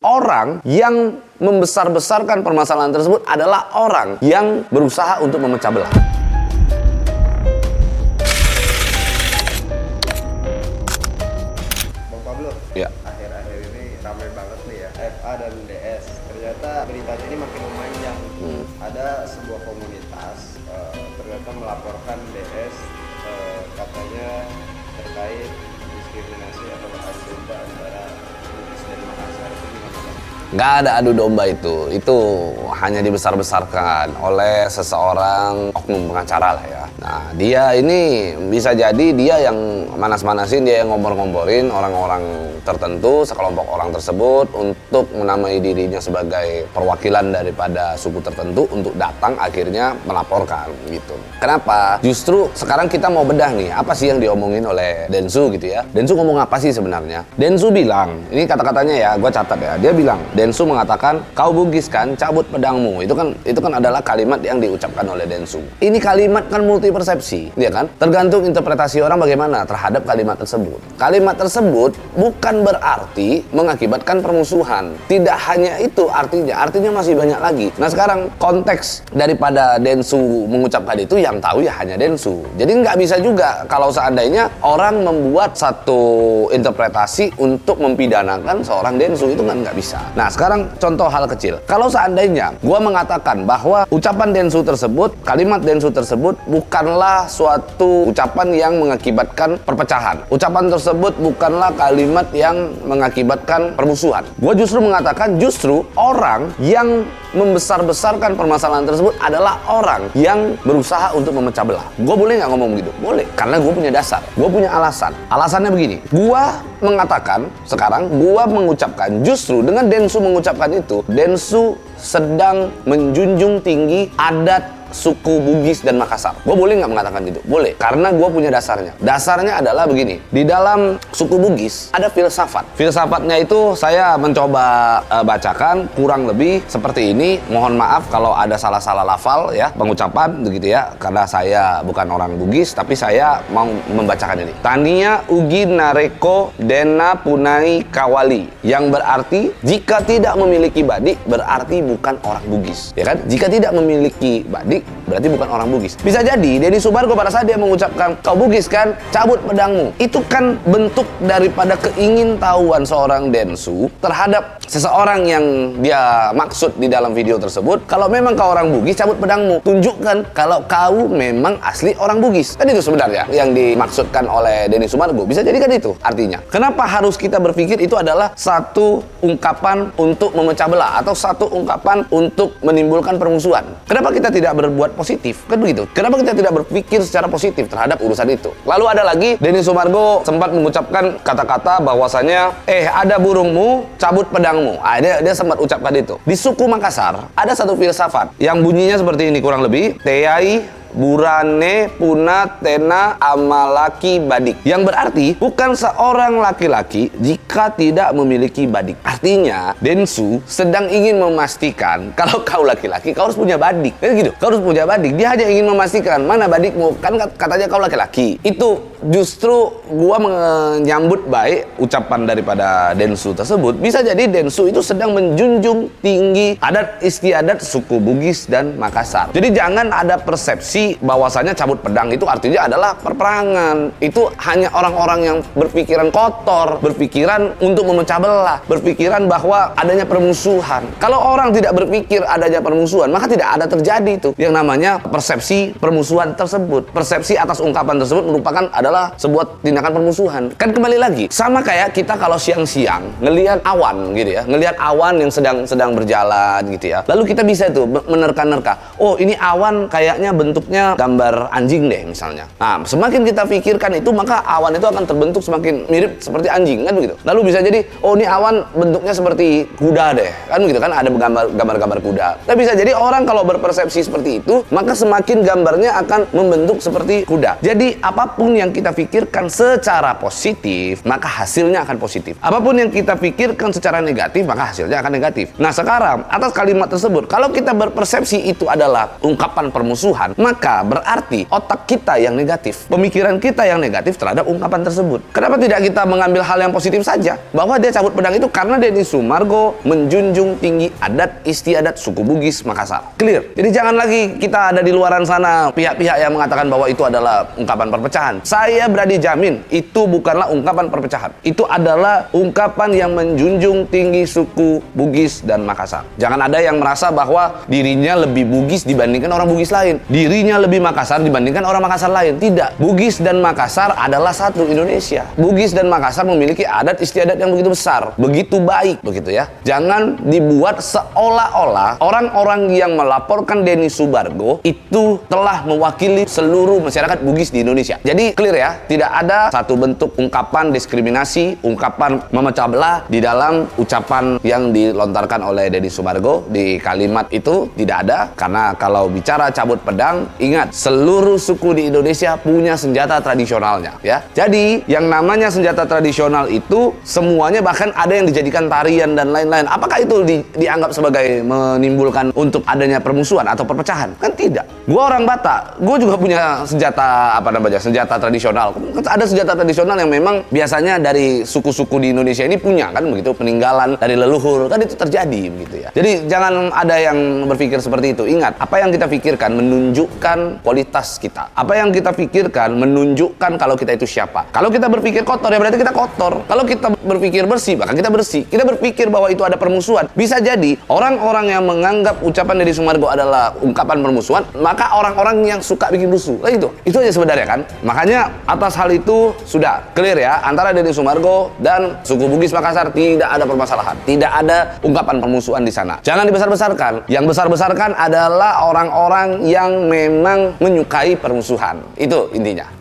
Orang yang membesar-besarkan permasalahan tersebut adalah orang yang berusaha untuk memecah belah. Bang Pablo, Ya. akhir-akhir ini ramai banget nih ya, FA dan DS. Ternyata beritanya ini makin memanjang. Ada sebuah komunitas ternyata melaporkan DS katanya terkait diskriminasi atau adu domba antara Bugis dan Makassar. Itu gimana Bang? Nggak ada adu domba itu hanya dibesar-besarkan oleh seseorang oknum pengacara lah ya. Nah, dia ini bisa jadi dia yang manas-manasin, dia yang ngompor-ngomporin orang-orang tertentu, sekelompok orang tersebut untuk menamai dirinya sebagai perwakilan daripada suku tertentu untuk datang akhirnya melaporkan gitu. Kenapa? Justru sekarang kita mau bedah nih, apa sih yang diomongin oleh Densu gitu ya. Densu ngomong apa sih sebenarnya? Densu bilang, ini kata-katanya ya, gue catat ya. Dia bilang, Densu mengatakan, kau Bugis kan, cabut pedangmu. Itu kan adalah kalimat yang diucapkan oleh Densu. Ini kalimat kan multi persepsi, ya kan? Tergantung interpretasi orang bagaimana terhadap kalimat tersebut. Kalimat tersebut bukan berarti mengakibatkan permusuhan. Tidak hanya itu artinya masih banyak lagi. Nah sekarang konteks daripada Densu mengucapkan itu yang tahu ya hanya Densu. Jadi nggak bisa juga kalau seandainya orang membuat satu interpretasi untuk mempidanakan seorang Densu, itu kan nggak bisa. Nah sekarang contoh hal kecil. Kalau seandainya gua mengatakan bahwa ucapan Densu tersebut, kalimat Densu tersebut bukanlah suatu ucapan yang mengakibatkan perpecahan. Ucapan tersebut bukanlah kalimat yang mengakibatkan permusuhan. Gua justru mengatakan justru orang yang membesar-besarkan permasalahan tersebut adalah orang yang berusaha untuk memecah belah. Gue boleh nggak ngomong begitu? Boleh, karena gue punya dasar, gue punya alasan. Alasannya begini, gue mengatakan sekarang, gue mengucapkan justru dengan Densu mengucapkan itu, Densu sedang menjunjung tinggi adat suku Bugis dan Makassar. Gue boleh nggak mengatakan gitu? Boleh, karena gue punya dasarnya. Dasarnya adalah begini, di dalam suku Bugis ada filsafat. Filsafatnya itu saya mencoba bacakan kurang lebih seperti ini. Mohon maaf kalau ada salah-salah lafal ya, pengucapan begitu ya, karena saya bukan orang Bugis, tapi saya mau membacakan ini. Tania ugi nareko dena punai kawali, yang berarti jika tidak memiliki badik berarti bukan orang Bugis, ya kan? Jika tidak memiliki badik berarti bukan orang Bugis. Bisa jadi Denny Sumargo pada saat dia mengucapkan kau Bugis kan, cabut pedangmu, itu kan bentuk daripada keingintahuan seorang Densu terhadap seseorang yang dia maksud di dalam video tersebut. Kalau memang kau orang Bugis, cabut pedangmu, tunjukkan kalau kau memang asli orang Bugis. Kan itu sebenarnya yang dimaksudkan oleh Denny Sumargo. Bisa jadi kan itu artinya. Kenapa harus kita berpikir itu adalah satu ungkapan untuk memecah belah atau satu ungkapan untuk menimbulkan permusuhan? Kenapa kita tidak berbuat positif? Kan begitu. Kenapa kita tidak berpikir secara positif terhadap urusan itu? Lalu ada lagi, Denny Sumargo sempat mengucapkan kata-kata bahwasanya ada burungmu, cabut pedangmu. Dia sempat ucapkan itu. Di suku Makassar ada satu filsafat yang bunyinya seperti ini kurang lebih, Teyai burane puna tena amalaki badik, yang berarti bukan seorang laki-laki jika tidak memiliki badik. Artinya Densu sedang ingin memastikan kalau kau laki-laki kau harus punya badik, kan gitu. Kau harus punya badik. Dia hanya ingin memastikan mana badikmu, kan katanya kau laki-laki. Itu justru gua menyambut baik ucapan daripada Densu tersebut. Bisa jadi Densu itu sedang menjunjung tinggi adat istiadat suku Bugis dan Makassar. Jadi jangan ada persepsi bahwasanya cabut pedang itu artinya adalah perperangan. Itu hanya orang-orang yang berpikiran kotor, berpikiran untuk memecah belah, berpikiran bahwa adanya permusuhan. Kalau orang tidak berpikir adanya permusuhan, maka tidak ada terjadi itu yang namanya persepsi permusuhan tersebut. Persepsi atas ungkapan tersebut merupakan adalah sebuah tindakan permusuhan. Kan kembali lagi, sama kayak kita kalau siang-siang ngelihat awan gitu ya, ngelihat awan yang sedang berjalan gitu ya. Lalu kita bisa itu menerka-nerka, oh ini awan kayaknya bentuknya gambar anjing deh misalnya. Nah, semakin kita pikirkan itu, maka awan itu akan terbentuk semakin mirip seperti anjing, kan begitu. Lalu bisa jadi, oh ini awan bentuknya seperti kuda deh, kan begitu kan, ada gambar-gambar kuda. Tapi bisa jadi orang kalau berpersepsi seperti itu, maka semakin gambarnya akan membentuk seperti kuda. Jadi apapun yang kita pikirkan secara positif, maka hasilnya akan positif. Apapun yang kita pikirkan secara negatif, maka hasilnya akan negatif. Nah sekarang, atas kalimat tersebut, kalau kita berpersepsi itu adalah ungkapan permusuhan, maka berarti otak kita yang negatif, pemikiran kita yang negatif terhadap ungkapan tersebut. Kenapa tidak kita mengambil hal yang positif saja? Bahwa dia cabut pedang itu karena Deddy Sumargo menjunjung tinggi adat istiadat suku Bugis Makassar. Clear? Jadi jangan lagi kita ada di luaran sana pihak-pihak yang mengatakan bahwa itu adalah ungkapan perpecahan. Saya berani jamin itu bukanlah ungkapan perpecahan. Itu adalah ungkapan yang menjunjung tinggi suku Bugis dan Makassar. Jangan ada yang merasa bahwa dirinya lebih Bugis dibandingkan orang Bugis lain, dirinya lebih Makassar dibandingkan orang Makassar lain. Tidak. Bugis dan Makassar adalah satu Indonesia. Bugis dan Makassar memiliki adat istiadat yang begitu besar, begitu baik, begitu ya. Jangan dibuat seolah-olah orang-orang yang melaporkan Denny Sumargo itu telah mewakili seluruh masyarakat Bugis di Indonesia. Jadi clear ya, tidak ada satu bentuk ungkapan diskriminasi, ungkapan memecah belah di dalam ucapan yang dilontarkan oleh Denny Sumargo di kalimat itu tidak ada. Karena kalau bicara cabut pedang, ingat seluruh suku di Indonesia punya senjata tradisionalnya ya. Jadi yang namanya senjata tradisional itu semuanya bahkan ada yang dijadikan tarian dan lain-lain. Apakah itu dianggap sebagai menimbulkan untuk adanya permusuhan atau perpecahan? Kan tidak. Gua orang Batak, gue juga punya senjata senjata tradisional. Ada senjata tradisional yang memang biasanya dari suku-suku di Indonesia ini punya kan begitu, peninggalan dari leluhur kan itu terjadi begitu ya. Jadi jangan ada yang berpikir seperti itu. Ingat, apa yang kita pikirkan menunjukkan kualitas kita. Apa yang kita pikirkan menunjukkan kalau kita itu siapa. Kalau kita berpikir kotor ya berarti kita kotor. Kalau kita berpikir bersih bahkan kita bersih. Kita berpikir bahwa itu ada permusuhan. Bisa jadi orang-orang yang menganggap ucapan Deddy Sumargo adalah ungkapan permusuhan, maka orang-orang yang suka bikin rusuh. Nah, itu aja sebenarnya kan. Makanya atas hal itu sudah clear ya, antara Deddy Sumargo dan suku Bugis Makassar tidak ada permasalahan. Tidak ada ungkapan permusuhan di sana. Jangan dibesar-besarkan. Yang besar-besarkan adalah orang-orang yang memang menyukai permusuhan. Itu intinya.